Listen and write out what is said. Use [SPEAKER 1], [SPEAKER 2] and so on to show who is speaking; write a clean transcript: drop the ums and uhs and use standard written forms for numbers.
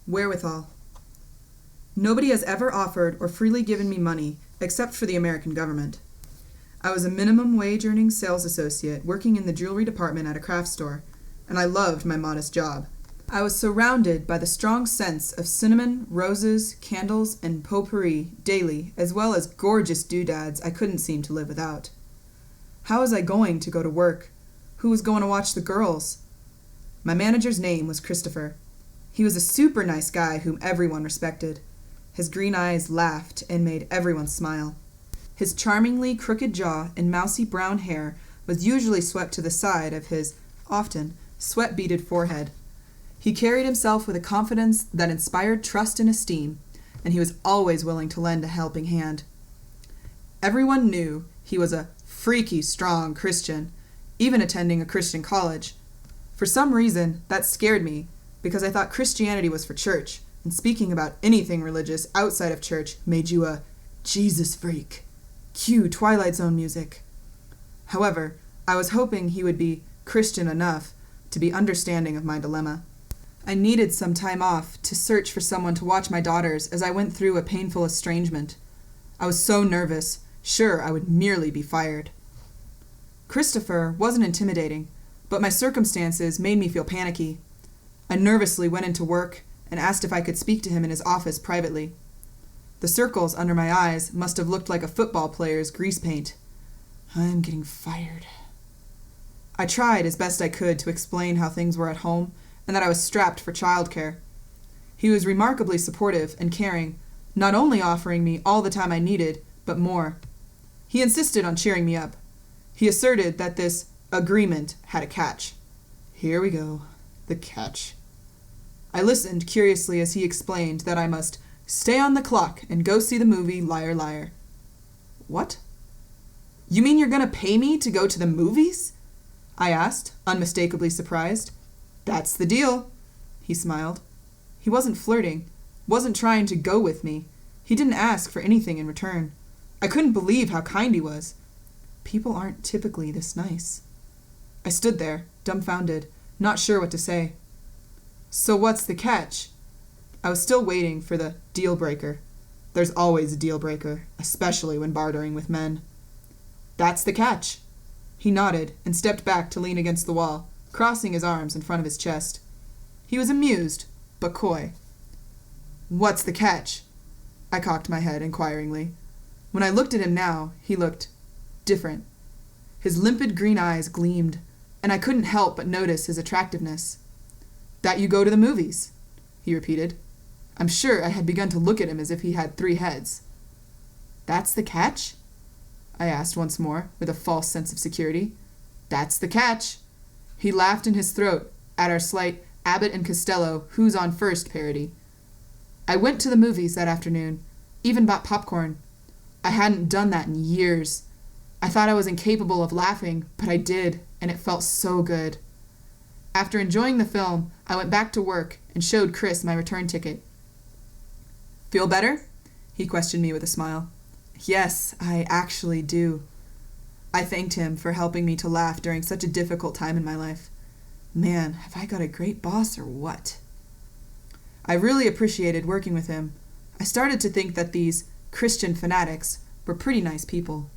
[SPEAKER 1] Wherewithal. Nobody has ever offered or freely given me money except for the American government. I was a minimum wage earning sales associate working in the jewelry department at a craft store, and I loved my modest job. I was surrounded by the strong scents of cinnamon, roses, candles, and potpourri daily, as well as gorgeous doodads I couldn't seem to live without. How was I going to go to work? Who was going to watch the girls? My manager's name was Christopher. He was a super nice guy whom everyone respected. His green eyes laughed and made everyone smile. His charmingly crooked jaw and mousy brown hair was usually swept to the side of his, often, sweat-beaded forehead. He carried himself with a confidence that inspired trust and esteem, and he was always willing to lend a helping hand. Everyone knew he was a freaky strong Christian, even attending a Christian college. For some reason, that scared me, because I thought Christianity was for church, and speaking about anything religious outside of church made you a Jesus freak. Cue Twilight Zone music. However, I was hoping he would be Christian enough to be understanding of my dilemma. I needed some time off to search for someone to watch my daughters as I went through a painful estrangement. I was so nervous, sure I would merely be fired. Christopher wasn't intimidating, but my circumstances made me feel panicky. I nervously went into work and asked if I could speak to him in his office privately. The circles under my eyes must have looked like a football player's grease paint. I'm getting fired. I tried as best I could to explain how things were at home and that I was strapped for childcare. He was remarkably supportive and caring, not only offering me all the time I needed, but more. He insisted on cheering me up. He asserted that this agreement had a catch. Here we go, the catch. I listened curiously as he explained that I must stay on the clock and go see the movie Liar Liar. What? You mean you're gonna pay me to go to the movies? I asked, unmistakably surprised. That's the deal, he smiled. He wasn't flirting, wasn't trying to go with me. He didn't ask for anything in return. I couldn't believe how kind he was. People aren't typically this nice. I stood there, dumbfounded, not sure what to say. So what's the catch? I was still waiting for the deal breaker. There's always a deal breaker, especially when bartering with men. That's the catch. He nodded and stepped back to lean against the wall, crossing his arms in front of his chest. He was amused, but coy. What's the catch? I cocked my head inquiringly. When I looked at him now, he looked different. His limpid green eyes gleamed, and I couldn't help but notice his attractiveness. That you go to the movies, he repeated. I'm sure I had begun to look at him as if he had 3 heads. That's the catch? I asked once more, with a false sense of security. That's the catch. He laughed in his throat at our slight Abbott and Costello Who's on First parody. I went to the movies that afternoon, even bought popcorn. I hadn't done that in years. I thought I was incapable of laughing, but I did, and it felt so good. After enjoying the film, I went back to work and showed Chris my return ticket. Feel better? He questioned me with a smile. Yes, I actually do. I thanked him for helping me to laugh during such a difficult time in my life. Man, have I got a great boss or what? I really appreciated working with him. I started to think that these Christian fanatics were pretty nice people.